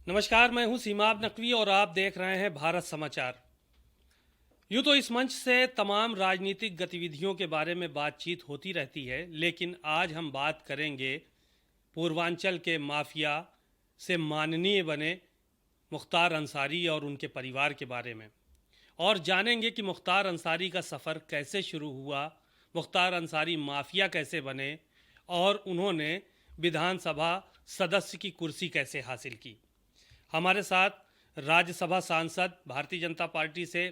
नमस्कार, मैं हूं सीमाब नकवी और आप देख रहे हैं भारत समाचार। यूं तो इस मंच से तमाम राजनीतिक गतिविधियों के बारे में बातचीत होती रहती है, लेकिन आज हम बात करेंगे पूर्वांचल के माफिया से माननीय बने मुख्तार अंसारी और उनके परिवार के बारे में, और जानेंगे कि मुख्तार अंसारी का सफ़र कैसे शुरू हुआ, मुख्तार अंसारी माफिया कैसे बने और उन्होंने विधानसभा सदस्य की कुर्सी कैसे हासिल की। हमारे साथ राज्यसभा सांसद भारतीय जनता पार्टी से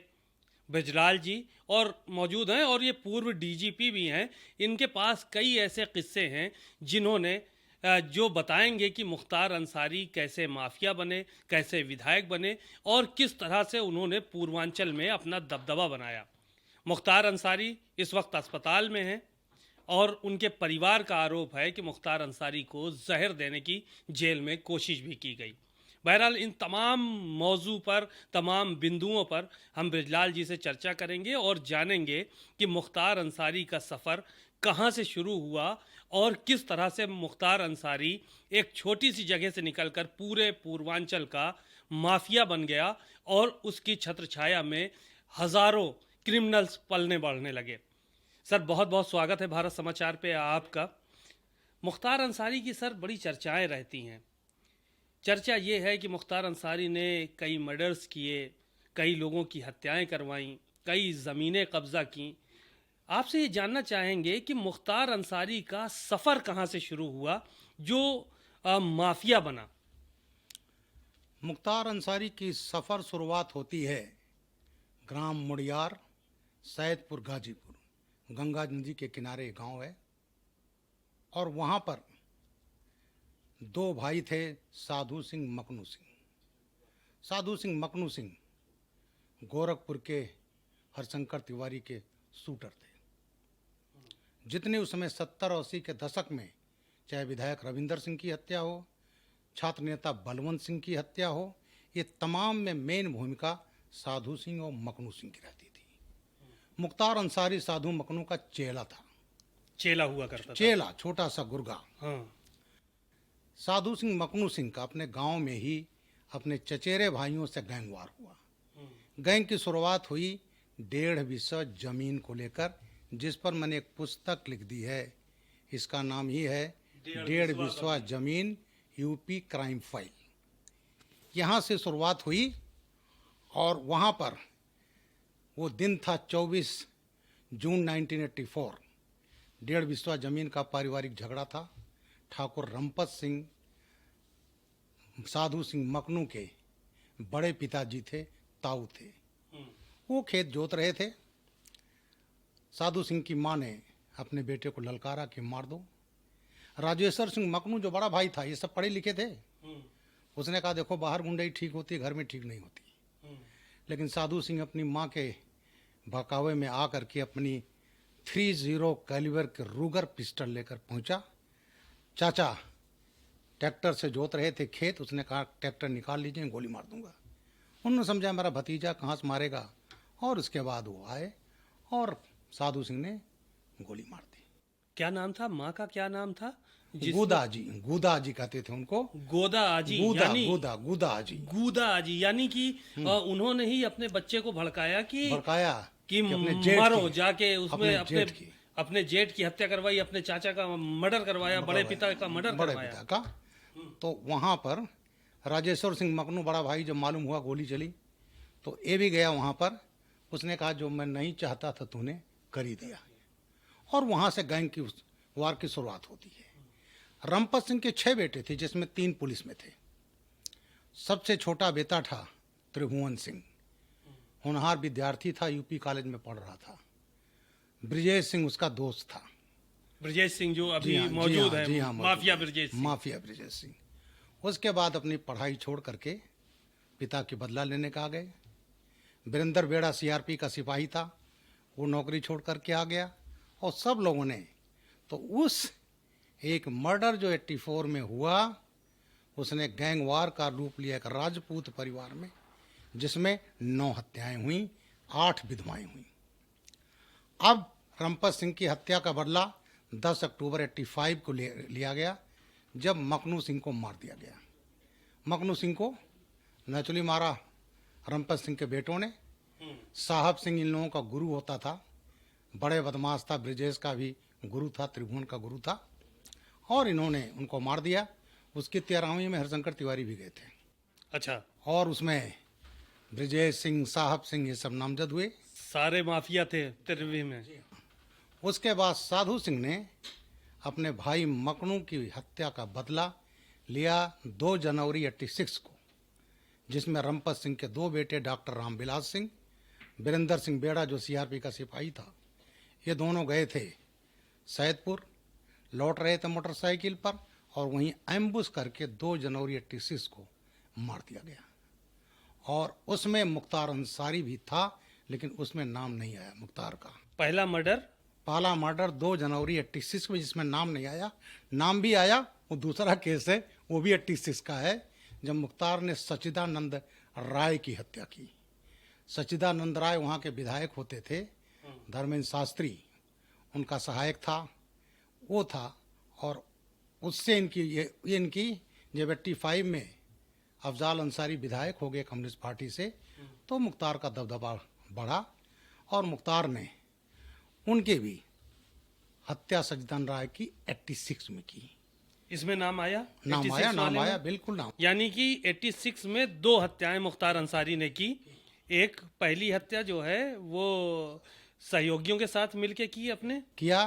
बृजलाल जी और मौजूद हैं, और ये पूर्व डीजीपी भी हैं। इनके पास कई ऐसे किस्से हैं जिन्होंने जो बताएंगे कि मुख्तार अंसारी कैसे माफिया बने, कैसे विधायक बने और किस तरह से उन्होंने पूर्वांचल में अपना दबदबा बनाया। मुख्तार अंसारी इस वक्त अस्पताल में हैं और उनके परिवार का आरोप है कि मुख्तार अंसारी को जहर देने की जेल में कोशिश भी की गई। बहरहाल इन तमाम मौजू पर, तमाम बिंदुओं पर हम बृजलाल जी से चर्चा करेंगे और जानेंगे कि मुख्तार अंसारी का सफ़र कहाँ से शुरू हुआ और किस तरह से मुख्तार अंसारी एक छोटी सी जगह से निकलकर पूरे पूर्वांचल का माफिया बन गया और उसकी छत्रछाया में हज़ारों क्रिमिनल्स पलने बढ़ने लगे। सर, बहुत बहुत स्वागत है भारत समाचार पे आपका। मुख्तार अंसारी की सर बड़ी चर्चाएं रहती हैं। चर्चा ये है कि मुख्तार अंसारी ने कई मर्डर्स किए, कई लोगों की हत्याएं करवाईं, कई ज़मीनें कब्ज़ा की। आपसे ये जानना चाहेंगे कि मुख्तार अंसारी का सफ़र कहाँ से शुरू हुआ जो माफिया बना। मुख्तार अंसारी की सफ़र शुरुआत होती है ग्राम मुड़ियार, सैदपुर, गाजीपुर, गंगा नदी के किनारे गांव है। और वहाँ पर दो भाई थे, साधु सिंह, मकनू सिंह। साधु सिंह, मकनू सिंह गोरखपुर के हरशंकर तिवारी के शूटर थे। जितने उस समय 70-80 के दशक में चाहे विधायक रविंदर सिंह की हत्या हो, छात्र नेता बलवंत सिंह की हत्या हो, ये तमाम में मेन भूमिका साधु सिंह और मकनू सिंह की रहती थी। मुख्तार अंसारी साधु मकनू का चेला था। चेला हुआ करता था। चेला, छोटा सा गुर्गा। हाँ। साधु सिंह, मकनू सिंह का अपने गांव में ही अपने चचेरे भाइयों से गैंग वार हुआ। गैंग की शुरुआत हुई 1.5 बिस्सा जमीन को लेकर, जिस पर मैंने एक पुस्तक लिख दी है। इसका नाम ही है 1.5 बिस्सा जमीन, यूपी क्राइम फाइल। यहाँ से शुरुआत हुई और वहाँ पर वो दिन था 24 जून 1984। 1.5 बिस्सा जमीन का पारिवारिक झगड़ा था। ठाकुर रमपत सिंह साधु सिंह मकनू के बड़े पिताजी थे, ताऊ थे। वो खेत जोत रहे थे। साधु सिंह की माँ ने अपने बेटे को ललकारा कि मार दो। राजेश्वर सिंह मकनू जो बड़ा भाई था, ये सब पढ़े लिखे थे, उसने कहा देखो बाहर गुंडाई ठीक होती है, घर में ठीक नहीं होती। लेकिन साधु सिंह अपनी माँ के बहकावे में आकर के अपनी 30 कैलिबर के रूगर पिस्टल लेकर पहुंचा। चाचा ट्रैक्टर से जोत रहे थे खेत, उसने कहा ट्रैक्टर निकाल लीजिए, गोली मार दूंगा। उन्होंने समझा मेरा भतीजा कहाँ से मारेगा, और उसके बाद वो आए और साधु सिंह ने गोली मार दी। क्या नाम था माँ का? क्या नाम था? गुदा जी, गुदा जी कहते थे उनको। गोदा आजी, गुदा, यानी गुदा, गुदा जी, गुदा आजी, यानी कि उन्होंने ही अपने बच्चे को भड़काया कि अपने जेठ मारो की, जाके, उसमें अपने जेठ की हत्या करवाई, अपने चाचा का मर्डर करवाया, बड़े पिता का मर्डर करवाया। तो वहाँ पर राजेश्वर सिंह मकनू बड़ा भाई जब मालूम हुआ गोली चली तो ये भी गया वहाँ पर। उसने कहा जो मैं नहीं चाहता था तूने कर ही दिया। और वहाँ से गैंग की वार की शुरुआत होती है। रमपत सिंह के 6 बेटे थे, जिसमें 3 पुलिस में थे। सबसे छोटा बेटा था त्रिभुवन सिंह, होनहार विद्यार्थी था, यूपी कॉलेज में पढ़ रहा था। ब्रिजेश सिंह उसका दोस्त था। ब्रिजेश सिंह जो अभी मौजूद है, माफिया ब्रिजेश सिंह। उसके बाद अपनी पढ़ाई छोड़ करके पिता की बदला लेने का आ गए। वीरेंद्र बेड़ा सीआरपी का सिपाही था, वो नौकरी छोड़ करके आ गया। और सब लोगों ने तो उस एक मर्डर जो 84 में हुआ, उसने गैंगवार का रूप लिया एक राजपूत परिवार में, जिसमें 9 हत्याएं हुई, 8 विधवाएं हुई। अब रमपत सिंह की हत्या का बदला 10 अक्टूबर 85 को लिया गया, जब मकनू सिंह को मार दिया गया। मखनू सिंह को नेचुरली मारा रमपत सिंह के बेटों ने। साहब सिंह इन लोगों का गुरु होता था, बड़े बदमाश था, ब्रिजेश का भी गुरु था, त्रिभुवन का गुरु था, और इन्होंने उनको मार दिया। उसकी 13वीं में हरिशंकर तिवारी भी गए थे। अच्छा, और उसमें ब्रिजेश सिंह, साहब सिंह, ये सब नामजद हुए। सारे माफिया थे 13वीं में। उसके बाद साधु सिंह ने अपने भाई मकनू की हत्या का बदला लिया 2 जनवरी 86 को, जिसमें रमपत सिंह के 2 बेटे डॉक्टर रामविलास सिंह, वीरेंद्र सिंह बेड़ा जो सीआरपी का सिपाही था, ये दोनों गए थे सैदपुर, लौट रहे थे मोटरसाइकिल पर, और वहीं एम्बुश करके 2 जनवरी 86 को मार दिया गया। और उसमें मुख्तार अंसारी भी था, लेकिन उसमें नाम नहीं आया मुख्तार का। पहला मर्डर 2 जनवरी 86 में, जिसमें नाम नहीं आया। नाम भी आया, वो दूसरा केस है, वो भी 86 का है, जब मुख्तार ने सच्चिदानंद राय की हत्या की। सच्चिदानंद राय वहाँ के विधायक होते थे, धर्मेंद्र शास्त्री उनका सहायक था, वो था। और उससे इनकी जब 85 में अफजाल अंसारी विधायक हो गए कम्युनिस्ट पार्टी से, तो मुख्तार का दबदबा बढ़ा, और मुख्तार ने उनके भी हत्या सच्चिदानंद राय की 86 में की। इसमें नाम आया? नाम आया, बिल्कुल नाम। यानी कि 86 में 2 हत्याएं मुख्तार अंसारी ने की। एक पहली हत्या जो है वो सहयोगियों के साथ मिलके की, अपने किया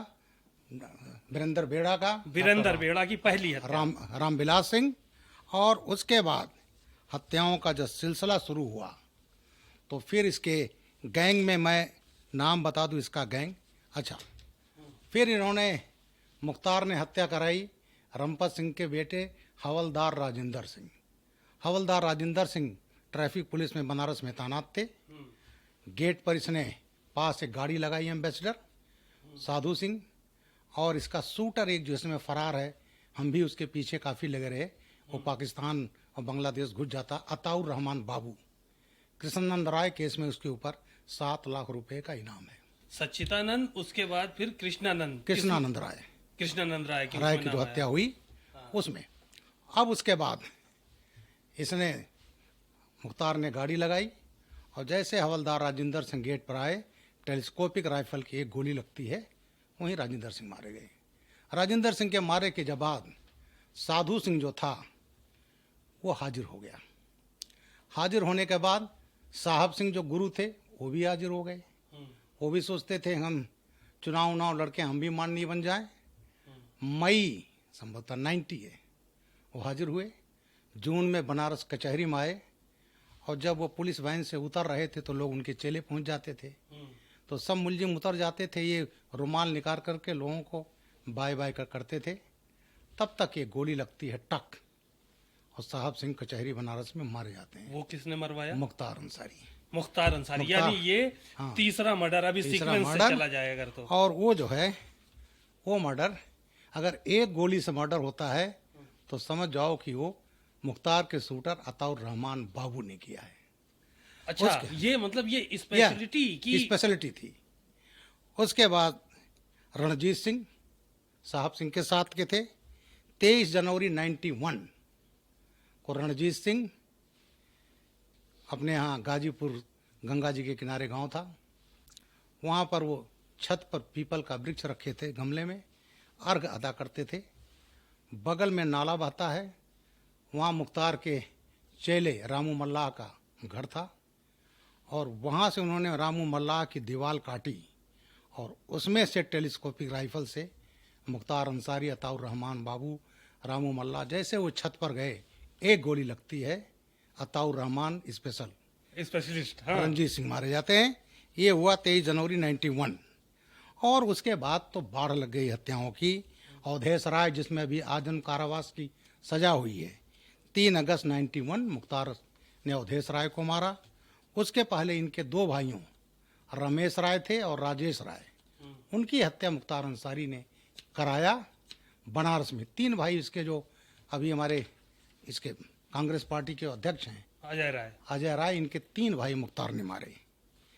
वीरेंद्र बेड़ा की पहली हत्या, रामविलास सिंह। और उसके बाद हत्याओं का जब सिलसिला शुरू हुआ, तो फिर इसके गैंग में मैं नाम बता दूं, इसका गैंग। अच्छा, फिर इन्होंने, मुख्तार ने हत्या कराई रमपत सिंह के बेटे हवलदार राजेंद्र सिंह। हवलदार राजेंद्र सिंह ट्रैफिक पुलिस में बनारस में तैनात थे। गेट पर इसने पास एक गाड़ी लगाई एम्बेसडर साधु सिंह, और इसका शूटर एक जो इसमें फरार है, हम भी उसके पीछे काफ़ी लगे रहे, वो पाकिस्तान और बांग्लादेश घुस जाता, अताउर रहमान बाबू। कृष्णानंद राय केस में उसके ऊपर 7 लाख रुपए का इनाम है। सच्चिदानंद, उसके बाद फिर कृष्णानंद राय की जो हत्या हुई उसमें। अब उसके बाद इसने, मुख्तार ने गाड़ी लगाई, और जैसे हवलदार राजेंद्र सिंह गेट पर आए, टेलीस्कोपिक राइफल की एक गोली लगती है, वहीं राजेंद्र सिंह मारे गए। राजेंद्र सिंह के मारे के बाद साधु सिंह जो था वो हाजिर हो गया। हाजिर होने के बाद साहब सिंह जो गुरु थे वो भी हाजिर हो गए। वो भी सोचते थे हम चुनाव लड़के हम भी माननीय बन जाएं। मई संभवतः 90 है, वो हाजिर हुए। जून में बनारस कचहरी में आए, और जब वो पुलिस वैन से उतर रहे थे तो लोग उनके चेले पहुंच जाते थे, तो सब मुलजिम उतर जाते थे, ये रुमाल निकाल करके लोगों को बाय बाय करते थे। तब तक ये गोली लगती है टक, और साहब सिंह कचहरी बनारस में मारे जाते हैं। वो किसने मरवाया? मुख्तार अंसारी। यानी ये तीसरा मर्डर अभी सीक्वेंस से चला जाएगा तो। और वो जो है, वो मर्डर अगर एक गोली से मर्डर होता है तो समझ जाओ कि वो मुख्तार के शूटर अताउर रहमान बाबू ने किया है। अच्छा, ये मतलब ये स्पेशलिटी थी। उसके बाद रणजीत सिंह साहब सिंह के साथ के थे। 23 जनवरी 91 को रणजीत सिंह अपने यहाँ गाजीपुर गंगा जी के किनारे गांव था, वहाँ पर वो छत पर पीपल का वृक्ष रखे थे, गमले में अर्घ अदा करते थे। बगल में नाला बहता है, वहाँ मुख्तार के चेले रामू मल्लाह का घर था, और वहाँ से उन्होंने रामू मल्लाह की दीवार काटी, और उसमें से टेलीस्कोपिक राइफल से मुख्तार अंसारी, अताउर रहमान बाबू, रामू मल्लाह, जैसे वो छत पर गए, एक गोली लगती है, अताउर रहमान स्पेशलिस्ट रणजीत सिंह मारे जाते हैं। ये हुआ 23 जनवरी 91। और उसके बाद तो बाढ़ लग गई हत्याओं की। अवधेश राय, जिसमें भी आजन्म कारावास की सजा हुई है, 3 अगस्त 91 मुख्तार ने अवधेश राय को मारा। उसके पहले इनके 2 भाइयों रमेश राय थे और राजेश राय, उनकी हत्या मुख्तार अंसारी ने कराया बनारस में। 3 भाई इसके, जो अभी हमारे इसके कांग्रेस पार्टी के अध्यक्ष हैं अजय राय, इनके 3 भाई मुख्तार ने मारे।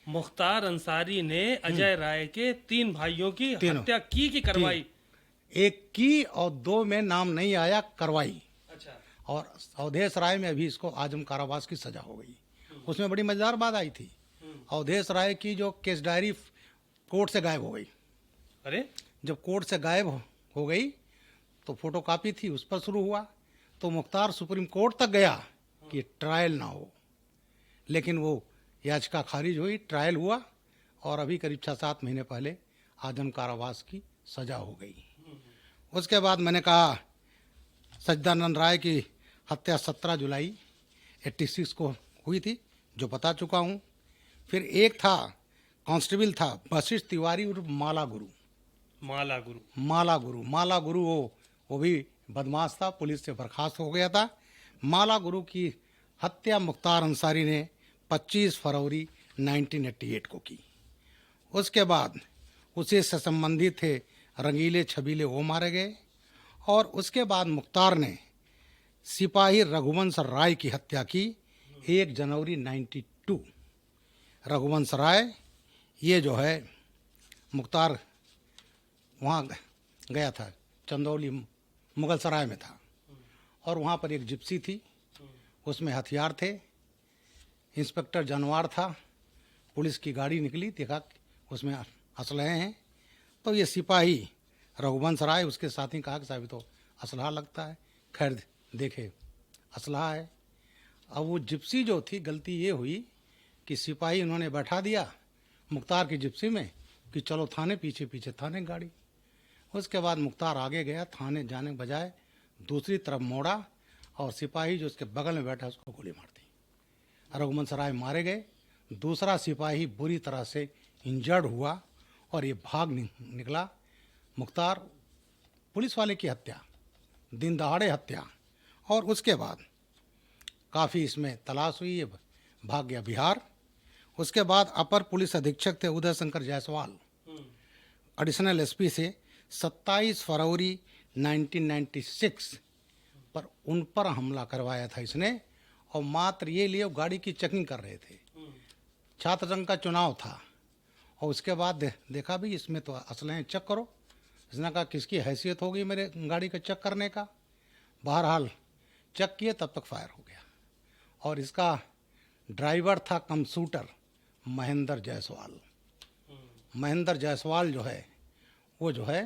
मुख्तार अंसारी ने अजय राय के 3 भाइयों की हत्या की करवाई? एक की और 2 में नाम नहीं आया, करवाई। अच्छा। और अवधेश राय में अभी इसको आजम कारावास की सजा हो गई। उसमें बड़ी मजेदार बात आई थी, अवधेश राय की जो केस डायरी कोर्ट से गायब हो गई। अरे जब कोर्ट से गायब हो गई तो फोटोकॉपी थी, उस पर शुरू हुआ, तो मुख्तार सुप्रीम कोर्ट तक गया कि ट्रायल ना हो, लेकिन वो याचिका खारिज हुई, ट्रायल हुआ और अभी करीब 6-7 महीने पहले आजम कारावास की सजा हो गई। उसके बाद मैंने कहा सच्चिदानंद राय की हत्या 17 जुलाई 86 को हुई थी, जो बता चुका हूँ। फिर एक था कांस्टेबल था वशिष्ठ तिवारी उर्फ माला गुरु। माला गुरु वो भी बदमाश था, पुलिस से बर्खास्त हो गया था। माला गुरु की हत्या मुख्तार अंसारी ने 25 फरवरी 1988 को की। उसके बाद उसी से संबंधित थे रंगीले छबीले, वो मारे गए। और उसके बाद मुख्तार ने सिपाही रघुवंश राय की हत्या की 1 जनवरी 92। रघुवंश राय ये जो है मुख्तार वहाँ गया था, चंदौली मुगल सराय में था, और वहाँ पर एक जिप्सी थी, उसमें हथियार थे, इंस्पेक्टर जानवार था, पुलिस की गाड़ी निकली, देखा उसमें असलहे हैं, तो ये सिपाही रघुवंश राय उसके साथी कहा कि साहब तो असलहा लगता है, खैर देखे असलहा है। अब वो जिप्सी जो थी, गलती ये हुई कि सिपाही उन्होंने बैठा दिया मुख्तार की जिप्सी में कि चलो थाने, पीछे पीछे थाने गाड़ी। उसके बाद मुख्तार आगे गया, थाने जाने के बजाय दूसरी तरफ मोड़ा और सिपाही जो उसके बगल में बैठा उसको गोली मार दी। रघुवंश राय मारे गए, दूसरा सिपाही बुरी तरह से इंजर्ड हुआ और ये भाग निकला। मुख्तार पुलिस वाले की हत्या, दिन दहाड़े हत्या, और उसके बाद काफ़ी इसमें तलाश हुई, ये भाग गया बिहार। उसके बाद अपर पुलिस अधीक्षक थे उदय शंकर जायसवाल, एडिशनल एसपी से 27 फरवरी 1996 पर उन पर हमला करवाया था इसने, और मात्र ये लिए गाड़ी की चेकिंग कर रहे थे, छात्र संघ का चुनाव था, और उसके बाद देखा भी इसमें तो असलहे चेक करो। इसने कहा किसकी हैसियत होगी मेरे गाड़ी का चेक करने का। बहरहाल चेक किए, तब तक फायर हो गया, और इसका ड्राइवर था कंप्यूटर महेंद्र जायसवाल। महेंद्र जायसवाल जो है वो जो है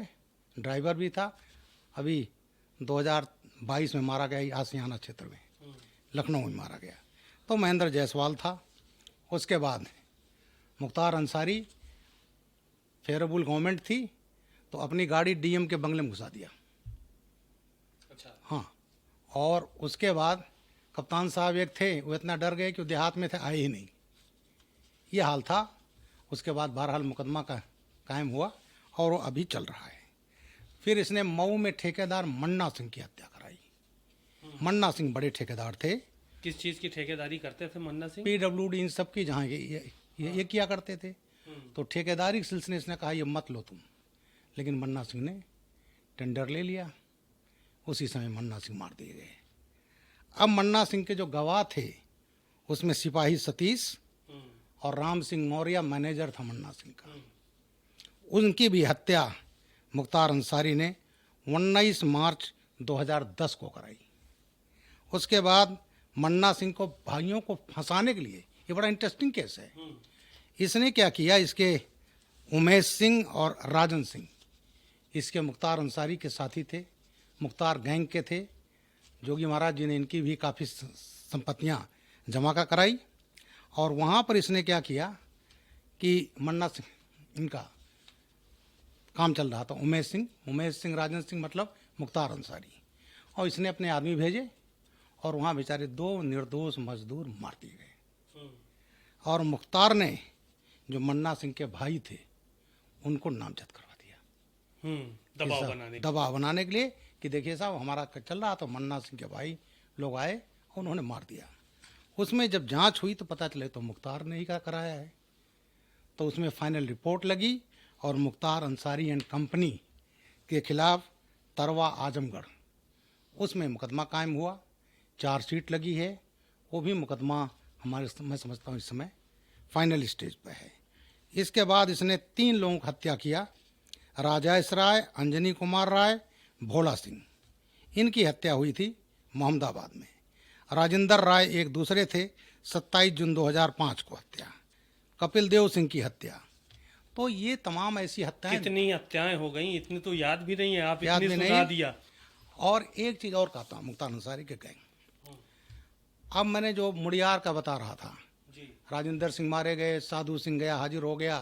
ड्राइवर भी था, अभी 2022 में मारा गया आसियाना क्षेत्र में, लखनऊ में मारा गया, तो महेंद्र जायसवाल था। उसके बाद मुख्तार अंसारी, फेवरेबल गवर्नमेंट थी तो अपनी गाड़ी डीएम के बंगले में घुसा दिया। अच्छा। हाँ, और उसके बाद कप्तान साहब एक थे, वो इतना डर गए कि वो देहात में थे, आए ही नहीं, ये हाल था। उसके बाद बहरहाल मुकदमा का कायम हुआ और वो अभी चल रहा है। फिर इसने मऊ में ठेकेदार मन्ना सिंह की हत्या कराई। मन्ना सिंह बड़े ठेकेदार थे। किस चीज़ की ठेकेदारी करते थे मन्ना सिंह? पीडब्ल्यूडी इन सब की, जहाँ ये किया करते थे। तो ठेकेदारी के सिलसिले इसने कहा ये मत लो तुम, लेकिन मन्ना सिंह ने टेंडर ले लिया। उसी समय मन्ना सिंह मार दिए गए। अब मन्ना सिंह के जो गवाह थे उसमें सिपाही सतीश और राम सिंह मौर्य मैनेजर था मन्ना सिंह का। उनकी भी हत्या मुख्तार अंसारी ने 19 मार्च 2010 को कराई। उसके बाद मन्ना सिंह को भाइयों को फंसाने के लिए, ये बड़ा इंटरेस्टिंग केस है, इसने क्या किया, इसके उमेश सिंह और राजन सिंह इसके मुख्तार अंसारी के साथी थे, मुख्तार गैंग के थे। जोगी महाराज जी ने इनकी भी काफ़ी संपत्तियां जमा का कराई, और वहाँ पर इसने क्या किया कि मन्ना सिंह इनका काम चल रहा था, उमेश सिंह राजन सिंह मतलब मुख्तार अंसारी, और इसने अपने आदमी भेजे और वहाँ बेचारे 2 निर्दोष मजदूर मार दिए गए। और मुख्तार ने जो मन्ना सिंह के भाई थे उनको नामजद करवा दिया, दबाव बनाने के लिए कि देखिए साहब हमारा चल रहा, तो मन्ना सिंह के भाई लोग आए और उन्होंने मार दिया। उसमें जब जांच हुई तो पता चले तो मुख्तार ने ही का कराया है। तो उसमें फाइनल रिपोर्ट लगी और मुख्तार अंसारी एंड कंपनी के खिलाफ तरवा आजमगढ़ उसमें मुकदमा कायम हुआ, चार्जशीट लगी है। वो भी मुकदमा हमारे, मैं समझता हूँ इस समय फाइनल स्टेज पर है। इसके बाद इसने 3 लोगों की हत्या किया, राजेश राय, अंजनी कुमार राय, भोला सिंह। इनकी हत्या हुई थी मोहम्मदाबाद में। राजेंद्र राय एक दूसरे थे, 27 जून 2005 को हत्या। कपिल देव सिंह की हत्या। तो ये तमाम ऐसी हत्याएं। कितनी हत्याएं हो गई, इतनी तो याद भी नहीं है, आप याद इतनी भी सुना नहीं। दिया। और एक चीज और कहता हूँ, मुख्तार अंसारी के गैंग। अब मैंने जो मुड़ियार का बता रहा था, जी। राजेंद्र सिंह मारे गए, साधु सिंह गया हाजिर हो गया।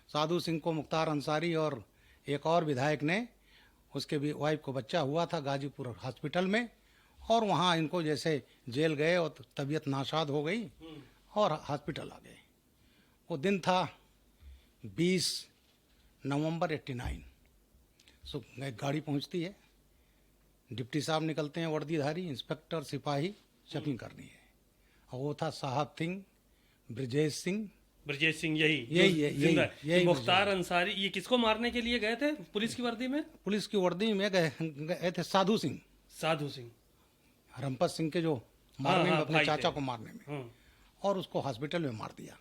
साधु सिंह को मुख्तार अंसारी और एक और विधायक ने, उसके भी वाइफ को बच्चा हुआ था गाजीपुर हॉस्पिटल में, और वहाँ इनको जैसे जेल गए और तबीयत नाशाद हो गई और हॉस्पिटल आ गए। वो दिन था 20 नवंबर 89। सो एक गाड़ी पहुँचती है, डिप्टी साहब निकलते हैं वर्दीधारी, इंस्पेक्टर सिपाही, चेकिंग करनी है। और वो था साहब सिंह, ब्रजेश सिंह। ब्रजेश सिंह, यही यही तो मुख्तार अंसारी ये किसको मारने के लिए गए थे पुलिस की वर्दी में? पुलिस की वर्दी में गए थे साधु सिंह, साधु सिंह, रंपत सिंह के जो मारने में, अपने भाई चाचा थे। को मारने में, और उसको हॉस्पिटल में मार दिया।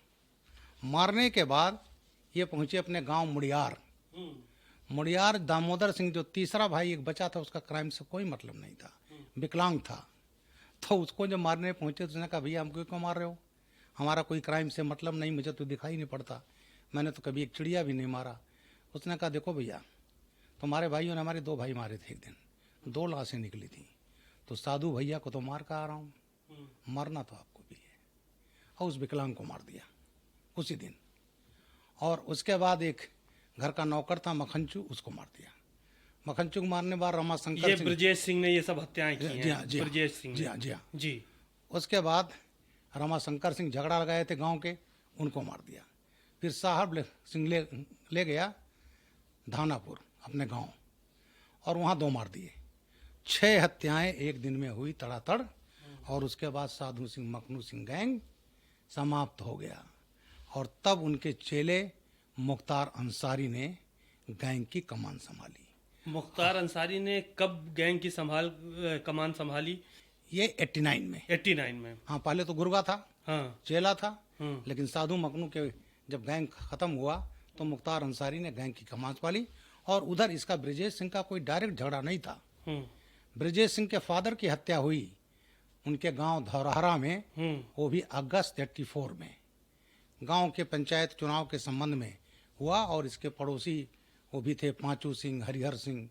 मारने के बाद ये पहुंचे अपने गांव मुड़ियार। मुड़ियार दामोदर सिंह जो तीसरा भाई एक बचा था, उसका क्राइम से कोई मतलब नहीं था, विकलांग था। तो उसको जब मारने पहुंचे तो उसने कहा, भैया हमको क्यों मार रहे हो, हमारा कोई क्राइम से मतलब नहीं, मुझे तो दिखाई नहीं पड़ता, मैंने तो कभी एक चिड़िया भी नहीं मारा। उसने कहा, देखो भैया, तुम्हारे भाइयों ने हमारे 2 भाई मारे थे, एक दिन 2 लाशें निकली थी, तो साधु भैया को तो मार कर आ रहा हूँ, मरना तो आपको भी है। और उस विकलांग को मार दिया उसी दिन। और उसके बाद एक घर का नौकर था मखनचू, उसको मार दिया। मखनचू को मारने बाद रमाशंकर ये सिंह, ब्रजेश सिंह ने ये सब हत्याएं की जी हाँ, हैं। जी हाँ, ब्रजेश सिंह जी ने। हाँ, जी हाँ। जी। उसके बाद रमाशंकर सिंह झगड़ा लगाए थे गांव के, उनको मार दिया। फिर साहब सिंह ले गया धानापुर अपने गांव, और वहाँ 2 मार दिए। 6 हत्याएं एक दिन में हुई तड़ातड़। और उसके बाद साधु सिंह मखनू सिंह गैंग समाप्त हो गया। और तब उनके चेले मुख्तार अंसारी ने गैंग की कमान संभाली। मुख्तार अंसारी ने कब गैंग की कमान संभाली? ये 89 में। 89 में। हाँ, पहले तो गुर्गा था, हाँ। चेला था, लेकिन साधु मखनू के जब गैंग खत्म हुआ तो मुख्तार अंसारी ने गैंग की कमान संभाली। और उधर इसका ब्रजेश सिंह का कोई डायरेक्ट झगड़ा नहीं था। ब्रजेश सिंह के फादर की हत्या हुई उनके गांव धौरहरा में, वो भी अगस्त 84 में, गांव के पंचायत चुनाव के संबंध में हुआ। और इसके पड़ोसी वो भी थे, पांचू सिंह, हरिहर सिंह,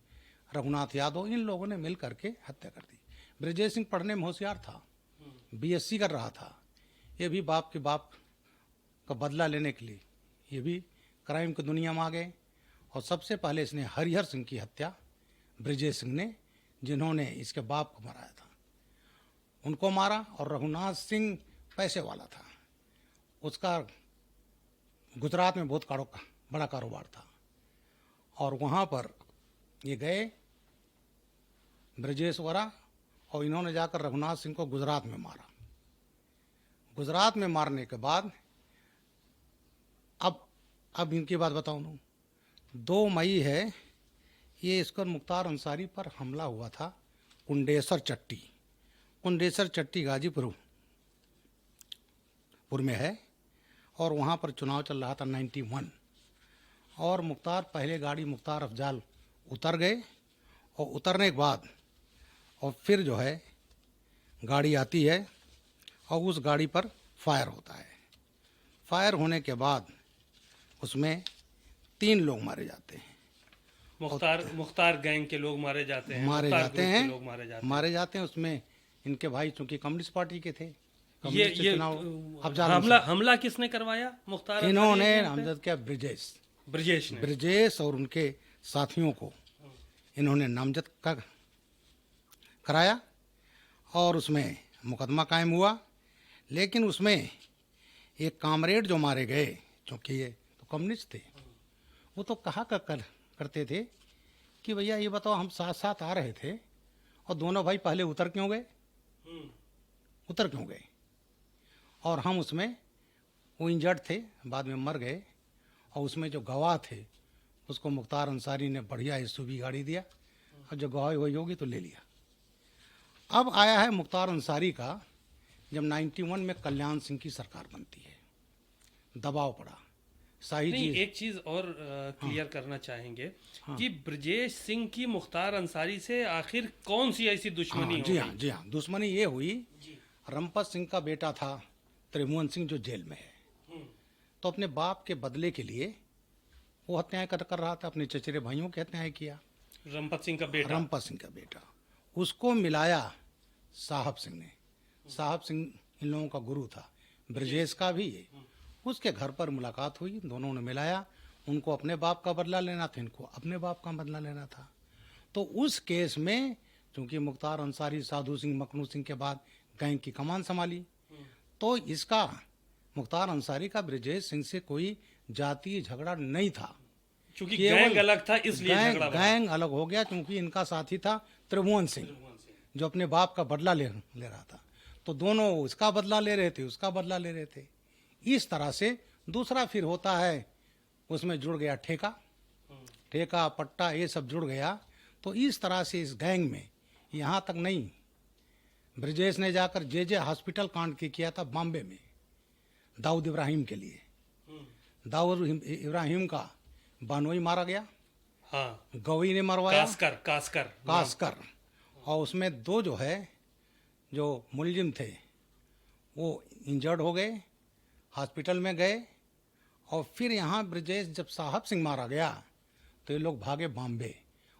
रघुनाथ यादव, इन लोगों ने मिल करके हत्या कर दी। ब्रजेश सिंह पढ़ने में होशियार था, बीएससी कर रहा था। ये भी बाप का बदला लेने के लिए ये भी क्राइम की दुनिया में आ गए। और सबसे पहले इसने हरिहर सिंह की हत्या ब्रजेश सिंह ने, जिन्होंने इसके बाप को मराया था, उनको मारा। और रघुनाथ सिंह पैसे वाला था, उसका गुजरात में बहुत बड़ा कारोबार था। और वहाँ पर ये गए ब्रजेश वरा, और इन्होंने जाकर रघुनाथ सिंह को गुजरात में मारा। गुजरात में मारने के बाद अब इनकी बात बताऊँ, 2 मई है ये, इसको मुख्तार अंसारी पर हमला हुआ था कुंडेसर चट्टी गाजीपुर में है। और वहाँ पर चुनाव चल रहा था 91। और पहले गाड़ी मुख्तार अफजाल उतर गए, और उतरने के बाद और फिर जो है गाड़ी आती है, और उस गाड़ी पर फायर होता है। फायर होने के बाद उसमें 3 लोग मारे जाते हैं। मुख्तार गैंग के लोग मारे जाते हैं। मारे जाते हैं। उसमें इनके भाई चूंकि कम्युनिस्ट पार्टी के थे, ये हमला किसने करवाया? मुख्तार इन्होंने नामजद किया ब्रजेश और उनके साथियों को इन्होंने नामजद कराया। और उसमें मुकदमा कायम हुआ। लेकिन उसमें एक कामरेड जो मारे गए, क्योंकि ये तो कम्युनिस्ट थे, वो तो कहा करते थे कि भैया ये बताओ, हम साथ साथ आ रहे थे और दोनों भाई पहले उतर क्यों गए? और हम उसमें, वो इंजर्ड थे, बाद में मर गए। और उसमें जो गवाह थे उसको मुख्तार अंसारी ने बढ़िया एसयूवी गाड़ी दिया, और जो गवाही हुई होगी तो ले लिया। अब आया है मुख्तार अंसारी का, जब 91 में कल्याण सिंह की सरकार बनती है, दबाव पड़ा, शाही नहीं, जी। एक चीज और क्लियर करना चाहेंगे कि ब्रजेश सिंह की मुख्तार अंसारी से आखिर कौन सी ऐसी दुश्मनी हो जी गई? हाँ, जी हाँ, दुश्मनी ये हुई, रमपत सिंह का बेटा था त्रिभुवन सिंह जो जेल में है, तो अपने बाप के बदले के लिए वो हत्याएं कर रहा था, अपने चचेरे भाइयों की हत्याएं किया। रमपत सिंह का बेटा। रमपत सिंह का बेटा, उसको मिलाया साहब सिंह ने। साहब सिंह इन लोगों का गुरु था, ब्रजेश का भी है। उसके घर पर मुलाकात हुई, दोनों ने मिलाया, उनको अपने बाप का बदला लेना था, इनको अपने बाप का बदला लेना था। तो उस केस में चूंकि मुख्तार अंसारी साधु सिंह मखनू सिंह के बाद गैंग की कमान संभाली, तो इसका मुख्तार अंसारी का ब्रजेश सिंह से कोई जातीय झगड़ा नहीं था, क्योंकि केवल गैंग अलग था इसलिए झगड़ा बना। गैंग अलग हो गया क्योंकि इनका साथी था त्रिभुवन सिंह जो अपने बाप का बदला ले रहा था। तो दोनों उसका बदला ले रहे थे, उसका बदला ले रहे थे। इस तरह से दूसरा फिर होता है, उसमें जुड़ गया ठेका, ठेका पट्टा ये सब जुड़ गया। तो इस तरह से इस गैंग में यहाँ तक नहीं, ब्रजेश ने जाकर जे हॉस्पिटल कांड की किया था बॉम्बे में दाऊद इब्राहिम के लिए। दाऊद इब्राहिम का बानोई मारा गया, हाँ, गवई ने मरवाया, कास्कर कास्कर, और उसमें दो जो है जो मुलजिम थे वो इंजर्ड हो गए, हॉस्पिटल में गए। और फिर यहाँ ब्रजेश जब साहब सिंह मारा गया तो ये लोग भागे बॉम्बे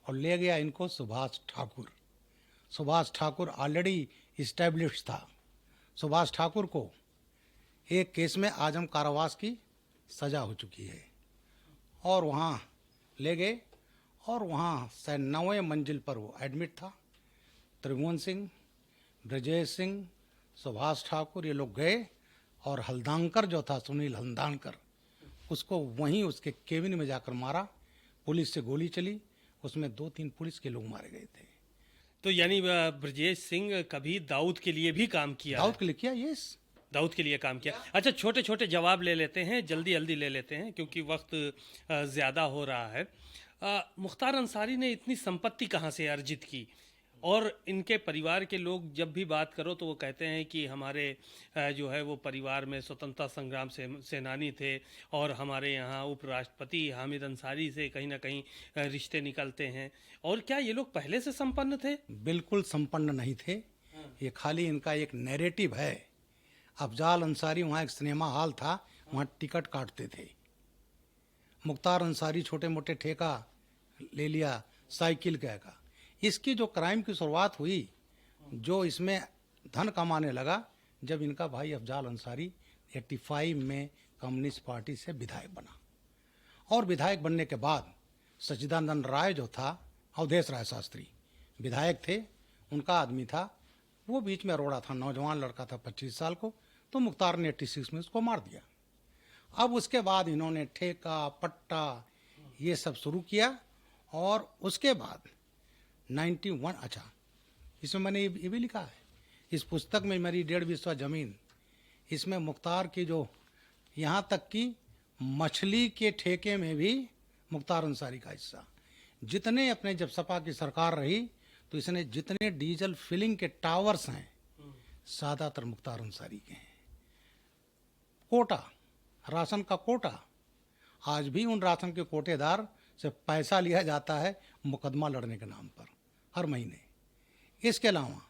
और ले गया इनको सुभाष ठाकुर। सुभाष ठाकुर ऑलरेडी इस्टेब्लिश था। सुभाष ठाकुर को एक केस में आजम कारावास की सजा हो चुकी है, और वहाँ ले गए और वहाँ 9वें मंजिल पर वो एडमिट था। त्रिभुवन सिंह, ब्रजेश सिंह, सुभाष ठाकुर ये लोग गए, और हल्दांकर जो था सुनील हल्दांकर, उसको वहीं उसके केबिन में जाकर मारा। पुलिस से गोली चली, उसमें 2-3 पुलिस के लोग मारे गए थे। तो यानी ब्रजेश सिंह कभी दाऊद के लिए भी काम किया दाऊद है? के लिए किया, यस, दाऊद के लिए काम किया। अच्छा, छोटे छोटे जवाब ले लेते हैं, जल्दी जल्दी ले लेते हैं क्योंकि वक्त ज़्यादा हो रहा है। मुख्तार अंसारी ने इतनी संपत्ति कहाँ से अर्जित की? और इनके परिवार के लोग जब भी बात करो तो वो कहते हैं कि हमारे जो है वो परिवार में स्वतंत्रता संग्राम से सेनानी थे, और हमारे यहाँ उपराष्ट्रपति हामिद अंसारी से कहीं ना कहीं रिश्ते निकलते हैं। और क्या ये लोग पहले से संपन्न थे? बिल्कुल संपन्न नहीं थे। ये खाली इनका एक नैरेटिव है। अफजाल अंसारी वहाँ एक सिनेमा हॉल था, वहाँ टिकट काटते थे। मुख्तार अंसारी छोटे मोटे ठेका ले लिया, साइकिल का। इसकी जो क्राइम की शुरुआत हुई, जो इसमें धन कमाने लगा, जब इनका भाई अफजाल अंसारी 85 में कम्युनिस्ट पार्टी से विधायक बना। और विधायक बनने के बाद सच्चिदानंद राय जो था, अवधेश राय शास्त्री विधायक थे, उनका आदमी था, वो बीच में रोड़ा था, नौजवान लड़का था 25 साल को, तो मुख्तार ने 86 में उसको मार दिया। अब उसके बाद इन्होंने ठेका पट्टा ये सब शुरू किया, और उसके बाद 91, अच्छा इसमें मैंने ये भी लिखा है, इस पुस्तक में मेरी 1.5 बिस्वा ज़मीन, इसमें मुख्तार की जो यहाँ तक कि मछली के ठेके में भी मुख्तार अंसारी का हिस्सा। जितने अपने जब सपा की सरकार रही तो इसने जितने डीजल फिलिंग के टावर्स हैं ज़्यादातर मुख्तार अंसारी के हैं। कोटा, राशन का कोटा, आज भी उन राशन के कोटेदार से पैसा लिया जाता है मुकदमा लड़ने के नाम पर हर महीने। इसके अलावा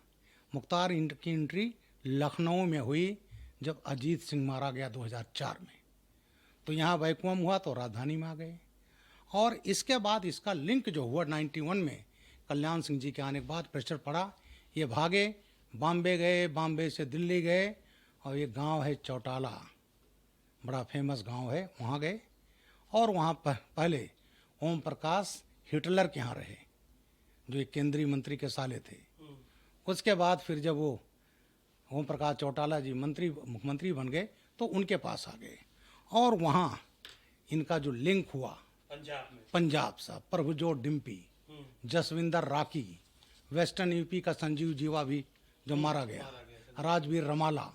मुख्तार की एंट्री लखनऊ में हुई जब अजीत सिंह मारा गया 2004 में, तो यहाँ वैकुम हुआ तो राजधानी में आ गए। और इसके बाद इसका लिंक जो हुआ 91 में कल्याण सिंह जी के आने के बाद प्रेशर पड़ा, ये भागे, बॉम्बे गए, बॉम्बे से दिल्ली गए, और ये गांव है चौटाला, बड़ा फेमस गांव है, वहाँ गए। और वहाँ पर पहले ओम प्रकाश हिटलर के यहाँ रहे, जो एक केंद्रीय मंत्री के साले थे। उसके बाद फिर जब वो ओम प्रकाश चौटाला जी मुख्यमंत्री बन गए तो उनके पास आ गए, और वहाँ इनका जो लिंक हुआ पंजाब साहब, प्रभुजोत डिम्पी, जसविंदर राकी, वेस्टर्न यूपी का संजीव जीवा भी जो मारा गया, राजवीर रमाला,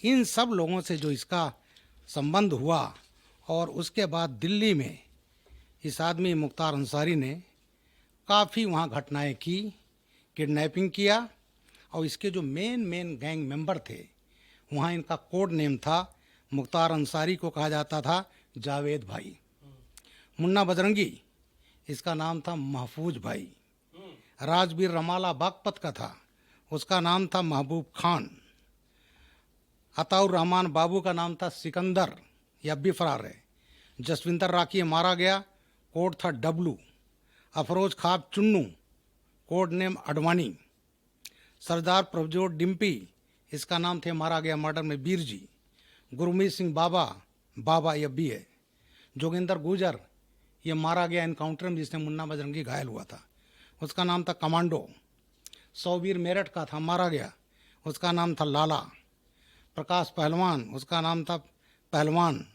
इन सब लोगों से जो इसका संबंध हुआ। और उसके बाद दिल्ली में इस आदमी मुख्तार अंसारी ने काफ़ी वहाँ घटनाएं की, किडनैपिंग किया, और इसके जो मेन गैंग मेंबर थे, वहाँ इनका कोड नेम था, मुख्तार अंसारी को कहा जाता था जावेद भाई। मुन्ना बजरंगी, इसका नाम था महफूज भाई। राजवीर रमाला बागपत का था, उसका नाम था महबूब खान। अताउर रहमान बाबू का नाम था सिकंदर, यह अब भी फरार है। जसविंदर राखी मारा गया, कोड था डब्लू। अफरोज खाब चुन्नू, कोड नेम अडवाणी। सरदार प्रभजोत डिम्पी, इसका नाम थे मारा गया मर्डर में बीर जी। गुरमीत सिंह बाबा, बाबा यह भी है। जोगिंदर गुजर, ये मारा गया एनकाउंटर में जिसने मुन्ना बजरंगी घायल हुआ था, उसका नाम था कमांडो। सौवीर मेरठ का था, मारा गया, उसका नाम था लाला। प्रकाश पहलवान, उसका नाम था पहलवान।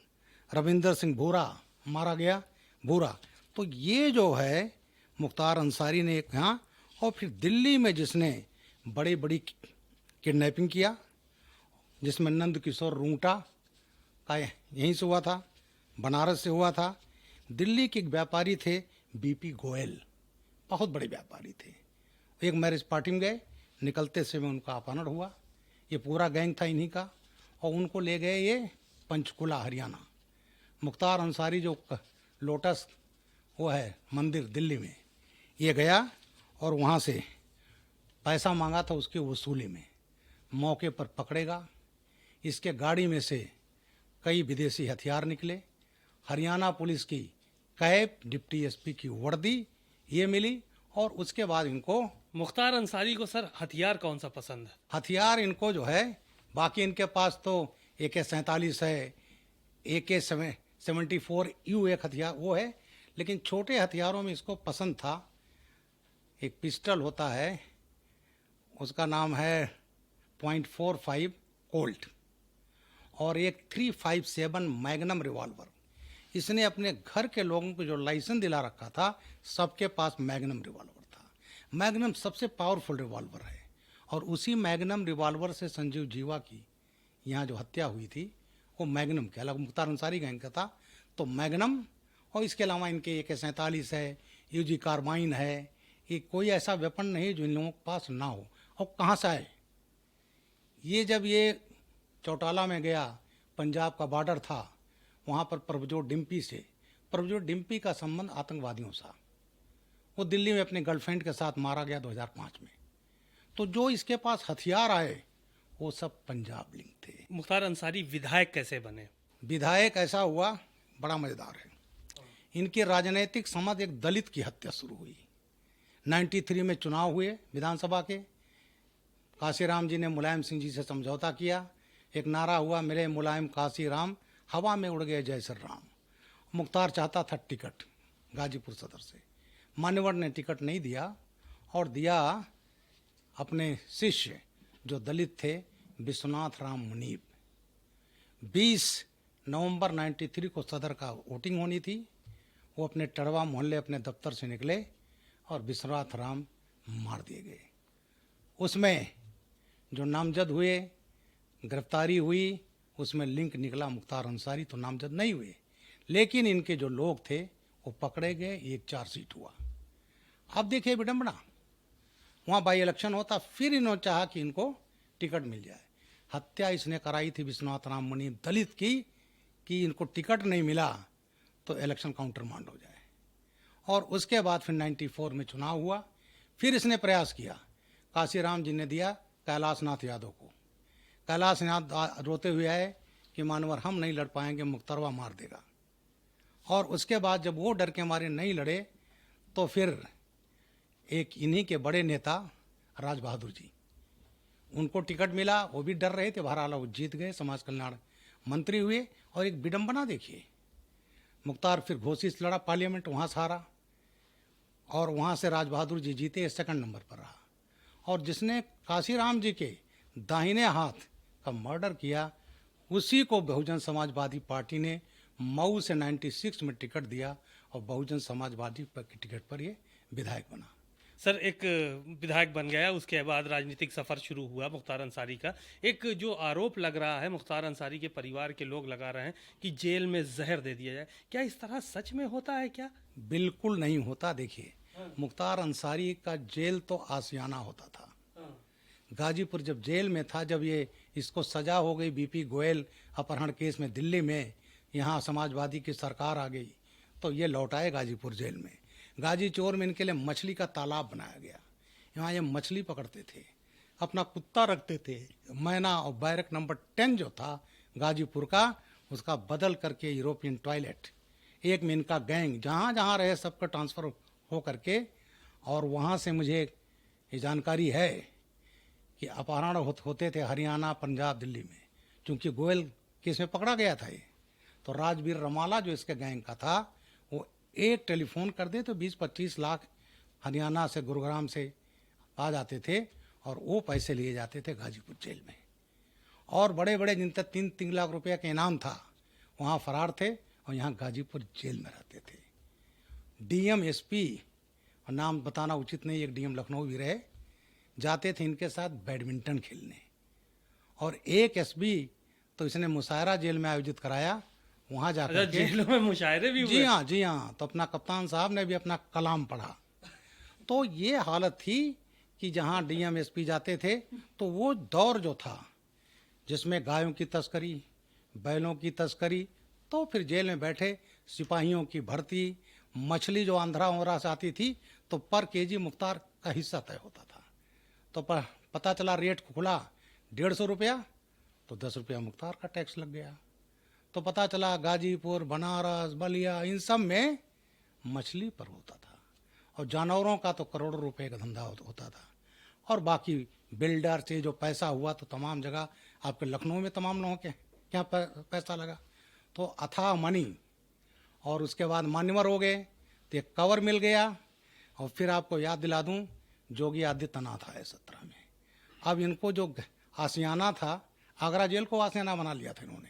रविंदर सिंह भूरा, मारा गया भूरा। तो ये जो है मुख्तार अंसारी ने एक यहाँ, और फिर दिल्ली में जिसने बड़ी बड़ी किडनैपिंग किया, जिसमें नंद किशोर रूंगटा का यहीं से हुआ था, बनारस से हुआ था। दिल्ली के एक व्यापारी थे बीपी गोयल, बहुत बड़े व्यापारी थे। एक मैरिज पार्टी में गए, निकलते समय उनका अपहरण हुआ। ये पूरा गैंग था इन्हीं का, और उनको ले गए ये पंचकुला हरियाणा। मुख्तार अंसारी जो लोटस वो है मंदिर दिल्ली में, ये गया और वहाँ से पैसा मांगा था उसकी वसूली में। मौके पर पकड़ेगा, इसके गाड़ी में से कई विदेशी हथियार निकले। हरियाणा पुलिस की कैप, डिप्टी एसपी की वर्दी ये मिली, और उसके बाद इनको मुख्तार अंसारी को सर हथियार कौन सा पसंद है? हथियार इनको जो है, बाकी इनके पास तो AK-47 है, AK-74U एक हथियार वो है, लेकिन छोटे हथियारों में इसको पसंद था। एक पिस्टल होता है, उसका नाम है .45 कोल्ट, और एक 357 मैग्नम रिवॉल्वर। इसने अपने घर के लोगों को जो लाइसेंस दिला रखा था, सबके पास मैग्नम रिवॉल्वर था। मैग्नम सबसे पावरफुल रिवॉल्वर है, और उसी मैग्नम रिवॉल्वर से संजीव जीवा की यहाँ जो हत्या हुई थी वो मैग्नम के अलग मुख्तार अंसारी गैंग का था। तो मैग्नम, और इसके अलावा इनके AK-47 है, UG कार्बाइन है। ये कोई ऐसा वेपन नहीं जो इन लोगों के पास ना हो। और कहाँ से आए ये? जब ये चौटाला में गया, पंजाब का बॉर्डर था, वहाँ पर प्रभजोत डिम्पी से, प्रभजोत डिम्पी का संबंध आतंकवादियों से। वो दिल्ली में अपने गर्लफ्रेंड के साथ मारा गया 2005 में। तो जो इसके पास हथियार आए वो सब पंजाब लिंक थे। मुख्तार अंसारी विधायक कैसे बने? विधायक ऐसा हुआ, बड़ा मज़ेदार है। इनकी राजनीतिक समझ, एक दलित की हत्या शुरू हुई। 93 में चुनाव हुए विधानसभा के। काशीराम जी ने मुलायम सिंह जी से समझौता किया। एक नारा हुआ, मेरे मुलायम काशीराम, हवा में उड़ गए जय श्री राम। मुख्तार चाहता था टिकट गाजीपुर सदर से, मान्यवर ने टिकट नहीं दिया, और दिया अपने शिष्य जो दलित थे, विश्वनाथ राम मुनीब। 20 नवंबर 93 को सदर का वोटिंग होनी थी। वो अपने टड़वा मोहल्ले अपने दफ्तर से निकले और विश्वनाथ राम मार दिए गए। उसमें जो नामजद हुए, गिरफ्तारी हुई, उसमें लिंक निकला मुख्तार अंसारी, तो नामजद नहीं हुए, लेकिन इनके जो लोग थे वो पकड़े गए। एक चार्जशीट हुआ। अब देखिए विडंबना, वहाँ बाई इलेक्शन होता, फिर इन्होंने चाहा कि इनको टिकट मिल जाए। हत्या इसने कराई थी विश्वनाथ राम मुनीब दलित की, कि इनको टिकट नहीं मिला तो इलेक्शन काउंटर मांड हो जाए। और उसके बाद फिर 94 में चुनाव हुआ। फिर इसने प्रयास किया, काशीराम जी ने दिया कैलाशनाथ यादव को। कैलाशनाथ रोते हुए आए कि मानवर हम नहीं लड़ पाएंगे, मुख्तरवा मार देगा। और उसके बाद जब वो डर के मारे नहीं लड़े, तो फिर एक इन्हीं के बड़े नेता राज बहादुर जी, उनको टिकट मिला, वो भी डर रहे थे, बहरहाल वो जीत गए, समाज कल्याण मंत्री हुए। और एक विडंबना देखिए, मुख्तार फिर घोषित लड़ा पार्लियामेंट, वहाँ से हारा, और वहाँ से राज बहादुर जी जीते, सेकंड नंबर पर रहा। और जिसने काशीराम जी के दाहिने हाथ का मर्डर किया, उसी को बहुजन समाजवादी पार्टी ने मऊ से 96 में टिकट दिया, और बहुजन समाजवादी की टिकट पर ये विधायक बना। सर, एक विधायक बन गया, उसके बाद राजनीतिक सफर शुरू हुआ मुख्तार अंसारी का। एक जो आरोप लग रहा है मुख्तार अंसारी के परिवार के लोग लगा रहे हैं कि जेल में जहर दे दिया जाए, क्या इस तरह सच में होता है क्या? बिल्कुल नहीं होता। देखिए, मुख्तार अंसारी का जेल तो आशियाना होता था। गाजीपुर जब जेल में था, जब ये इसको सजा हो गई बीपी गोयल अपहरण केस में दिल्ली में, यहाँ समाजवादी की सरकार आ गई तो ये लौट आए गाजीपुर जेल में। गाजी चोर में इनके लिए मछली का तालाब बनाया गया। यहाँ ये मछली पकड़ते थे, अपना कुत्ता रखते थे, मैना, और बैरक नंबर 10 जो था गाजीपुर का, उसका बदल करके यूरोपियन टॉयलेट, एक में इनका गैंग जहाँ जहाँ रहे सबका ट्रांसफ़र हो करके। और वहाँ से मुझे ये जानकारी है कि अपहरण होते थे हरियाणा, पंजाब, दिल्ली में, क्योंकि गोयल केस में पकड़ा गया था ये। तो राजवीर रमाला जो इसके गैंग का था, वो एक टेलीफोन कर दे तो 20-25 लाख हरियाणा से, गुरुग्राम से आ जाते थे और वो पैसे लिए जाते थे गाजीपुर जेल में। और बड़े बड़े जिन तक 3-3 लाख रुपया का इनाम था, वहाँ फरार थे और यहाँ गाजीपुर जेल में रहते थे। डीएम, एसपी, और नाम बताना उचित नहीं, एक डीएम लखनऊ भी रहे, जाते थे इनके साथ बैडमिंटन खेलने। और एक एसपी तो इसने मुशायरा जेल में आयोजित कराया, वहाँ जाकर के जेलों में मुशायरे भी हुए? जी हाँ, जी हाँ। तो अपना कप्तान साहब ने भी अपना कलाम पढ़ा। तो ये हालत थी कि जहाँ डीएम, एसपी जाते थे तो वो दौर जो था जिसमें गायों की तस्करी, बैलों की तस्करी, तो फिर जेल में बैठे सिपाहियों की भर्ती, मछली जो आंध्रा वंध्रा से आती थी तो पर केजी मुख्तार का हिस्सा तय होता था। तो पता चला रेट खुला 150 रुपया, तो 10 रुपया मुख्तार का टैक्स लग गया। तो पता चला गाजीपुर, बनारस, बलिया, इन सब में मछली पर होता था, और जानवरों का तो करोड़ों रुपए का धंधा होता था। और बाकी बिल्डर से जो पैसा हुआ तो तमाम जगह, आपके लखनऊ में तमाम लोगों के क्या पैसा लगा, तो अथाह मनी। और उसके बाद मान्यवर हो गए तो एक कवर मिल गया। और फिर आपको याद दिला दूं, योगी आदित्यनाथ आए 17 में। अब इनको जो आसियाना था, आगरा जेल को आसियाना बना लिया था इन्होंने।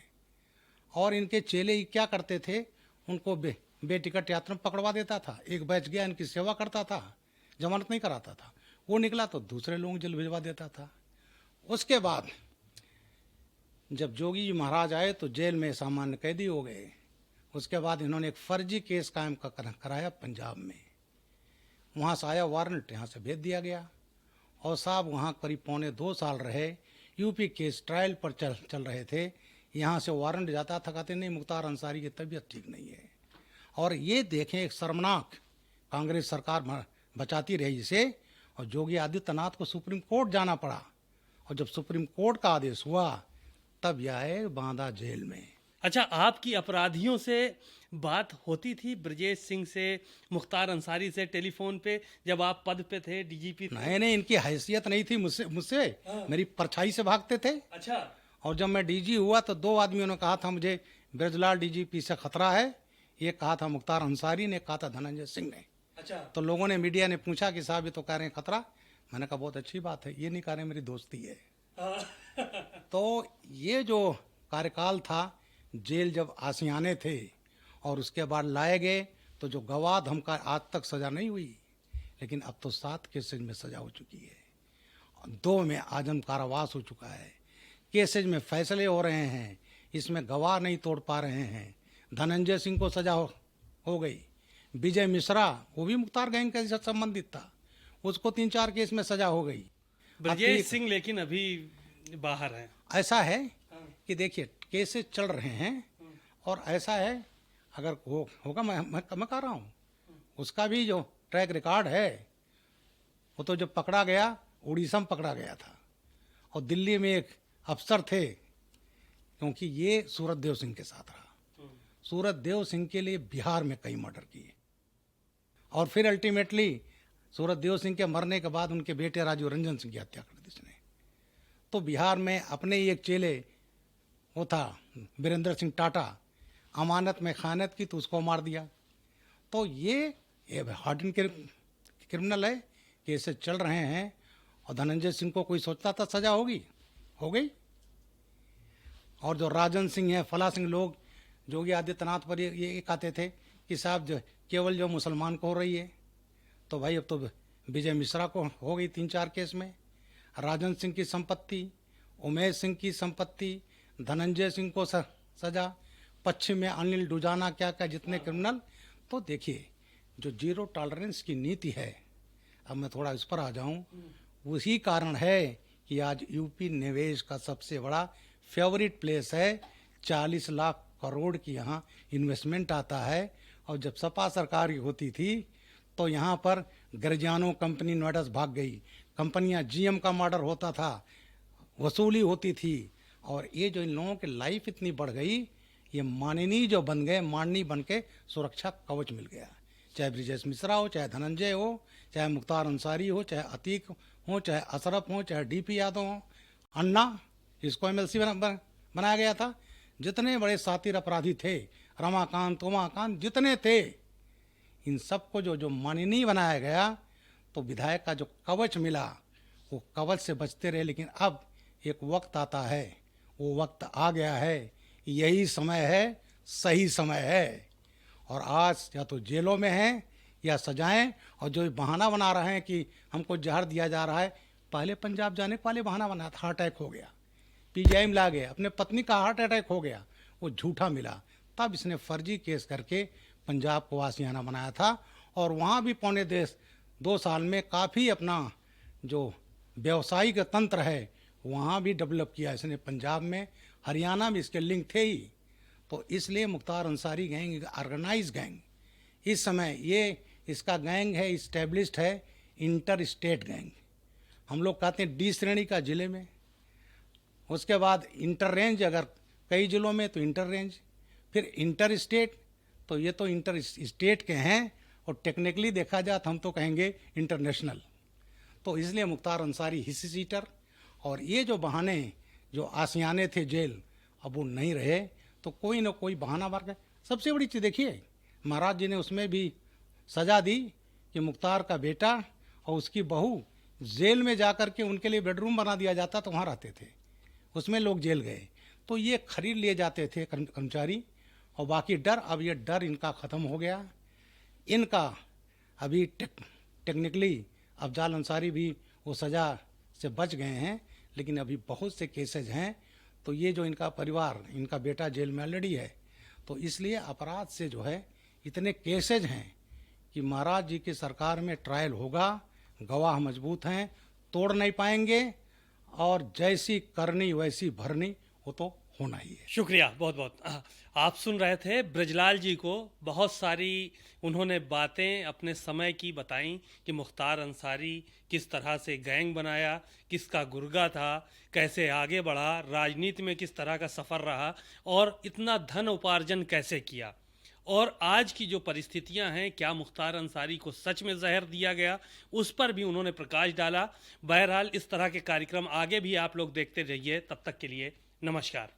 और इनके चेले क्या करते थे, उनको बेटिकट यात्रा पकड़वा देता था। एक बैच गया, इनकी सेवा करता था, जमानत नहीं कराता था, वो निकला तो दूसरे लोग जेल भिजवा देता था। उसके बाद जब जोगी जी महाराज आए तो जेल में सामान्य कैदी हो गए। उसके बाद इन्होंने एक फर्जी केस कायम कराया पंजाब में, वहाँ से आया वारंट, यहाँ से भेज दिया गया। और साहब वहाँ करीब 1.25 साल रहे। यूपी केस ट्रायल पर चल रहे थे, यहाँ से वारंट जाता था, कहते नहीं मुख्तार अंसारी की तबीयत ठीक नहीं है। और ये देखें, एक शर्मनाक कांग्रेस सरकार बचाती रही इसे, और योगी आदित्यनाथ को सुप्रीम कोर्ट जाना पड़ा। और जब सुप्रीम कोर्ट का आदेश हुआ तब यह आए बांदा जेल में। अच्छा, आपकी अपराधियों से बात होती थी, ब्रजेश सिंह से, मुख्तार अंसारी से, टेलीफोन पे, जब आप पद पे थे, डीजीपी थे? नहीं, इनकी हैसियत नहीं थी मुझसे मेरी परछाई से भागते थे। अच्छा। और जब मैं डीजी हुआ तो 2 आदमियों ने कहा था मुझे ब्रजलाल डीजीपी से खतरा है। ये कहा था मुख्तार अंसारी ने, कहा था धनंजय सिंह ने। अच्छा। तो लोगों ने, मीडिया ने पूछा कि साहब ये तो कह रहे हैं खतरा। मैंने कहा बहुत अच्छी बात है, ये नहीं कह रहे मेरी दोस्ती है। तो ये जो कार्यकाल था, जेल जब आसियाने थे और उसके बाद लाए गए, तो जो गवाह हमका आज तक सजा नहीं हुई, लेकिन अब तो 7 केसेज में सजा हो चुकी है, 2 में आजम कारावास हो चुका है, केसेज में फैसले हो रहे हैं, इसमें गवाह नहीं तोड़ पा रहे हैं। धनंजय सिंह को सजा हो गई। विजय मिश्रा, वो भी मुख्तार गैंग के साथ संबंधित था, उसको 3-4 केस में सजा हो गई। ब्रजेश सिंह लेकिन अभी बाहर हैं। ऐसा है कि देखिए केसेस चल रहे हैं, और ऐसा है अगर होगा, मैं कह रहा हूँ, उसका भी जो ट्रैक रिकॉर्ड है, वो तो जब पकड़ा गया, उड़ीसा में पकड़ा गया था, और दिल्ली में एक अफसर थे, क्योंकि ये सूरत देव सिंह के साथ रहा। सूरत देव सिंह के लिए बिहार में कई मर्डर किए, और फिर अल्टीमेटली सूरत देव सिंह के मरने के बाद उनके बेटे राजीव रंजन सिंह की हत्या कर दी इसने। तो बिहार में अपने ही एक चेले, वो था वीरेंद्र सिंह टाटा, अमानत में खानत की तो उसको मार दिया। तो ये हार्डन के क्रिमिनल है, केसेस चल रहे हैं। और धनंजय सिंह को कोई सोचता था सजा होगी, हो गई। और जो राजन सिंह है, फला सिंह, लोग योगी आदित्यनाथ पर ये कहते थे कि साहब जो केवल जो मुसलमान को हो रही है, तो भाई अब तो विजय मिश्रा को हो गई 3-4 केस में। राजन सिंह की संपत्ति, उमेश सिंह की संपत्ति, धनंजय सिंह को सजा, पश्चिम में अनिल डुजाना, क्या क्या जितने क्रिमिनल। तो देखिए जो जीरो टॉलरेंस की नीति है, अब मैं थोड़ा इस पर आ जाऊं, उसी कारण है कि आज यूपी निवेश का सबसे बड़ा फेवरेट प्लेस है। 40 लाख करोड़ की यहाँ इन्वेस्टमेंट आता है। और जब सपा सरकार की होती थी तो यहाँ पर गर्जियानो कंपनी नोएडा से भाग गई, कंपनियाँ जीएम का मर्डर होता था, वसूली होती थी। और ये जो इन लोगों की लाइफ इतनी बढ़ गई, ये माननीय जो बन गए, माननीय बन के सुरक्षा कवच मिल गया। चाहे ब्रिजेश मिश्रा हो, चाहे धनंजय हो, चाहे मुख्तार अंसारी हो, चाहे अतीक हो, चाहे अशरफ हो, चाहे डीपी यादव हो, अन्ना इसको एमएलसी बनाया गया था। जितने बड़े सातिर अपराधी थे, रमाकांत उमाकांत जितने थे, इन सबको जो माननीय बनाया गया, तो विधायक का जो कवच मिला वो कवच से बचते रहे। लेकिन अब एक वक्त आता है, वो वक्त आ गया है, यही समय है, सही समय है। और आज या तो जेलों में हैं या सजाएं। और जो बहाना बना रहे हैं कि हमको जहर दिया जा रहा है, पहले पंजाब जाने के पहले बहाना बनाया था, हार्ट अटैक हो गया, पीजीआई में ला गए, अपने पत्नी का हार्ट अटैक हो गया, वो झूठा मिला, तब इसने फर्जी केस करके पंजाब को वासियाना बनाया था। और वहाँ भी पौने 2 साल में काफ़ी अपना जो व्यवसायिक तंत्र है वहाँ भी डेवलप किया इसने। पंजाब में, हरियाणा में इसके लिंक थे ही। तो इसलिए Mukhtar Ansari gang organise gang, इस समय ये इसका गैंग है, इस्टेब्लिश्ड है, इंटर स्टेट गैंग। हम लोग कहते हैं डी श्रेणी का ज़िले में, उसके बाद इंटर रेंज, अगर कई ज़िलों में तो इंटर रेंज, फिर इंटर स्टेट, तो ये तो इंटर स्टेट के हैं। और टेक्निकली देखा जाए तो हम तो कहेंगे इंटरनेशनल। तो इसलिए मुख्तार अंसारी हिस्सी सीटर। और ये जो बहाने जो आसियाने थे जेल, अब वो नहीं रहे, तो कोई ना कोई बहाना मार के। सबसे बड़ी चीज़ देखिए, महाराज जी ने उसमें भी सज़ा दी कि मुख्तार का बेटा और उसकी बहू जेल में जाकर के उनके लिए बेडरूम बना दिया जाता, तो वहाँ रहते थे, उसमें लोग जेल गए। तो ये खरीद लिए जाते थे कर्मचारी। और बाकी डर, अब ये डर इनका ख़त्म हो गया। इनका अभी टेक्निकली अफजाल अंसारी भी वो सज़ा से बच गए हैं, लेकिन अभी बहुत से केसेज हैं। तो ये जो इनका परिवार, इनका बेटा जेल में ऑलरेडी है, तो इसलिए अपराध से जो है इतने केसेज हैं कि महाराज जी की सरकार में ट्रायल होगा, गवाह मजबूत हैं, तोड़ नहीं पाएंगे। और जैसी करनी वैसी भरनी, वो तो होना ही है। शुक्रिया बहुत बहुत। आप सुन रहे थे ब्रजलाल जी को। बहुत सारी उन्होंने बातें अपने समय की बताई कि मुख्तार अंसारी किस तरह से गैंग बनाया, किसका गुर्गा था, कैसे आगे बढ़ा, राजनीति में किस तरह का सफ़र रहा और इतना धन उपार्जन कैसे किया। और आज की जो परिस्थितियां हैं, क्या मुख्तार अंसारी को सच में जहर दिया गया, उस पर भी उन्होंने प्रकाश डाला। बहरहाल इस तरह के कार्यक्रम आगे भी आप लोग देखते रहिए। तब तक के लिए नमस्कार।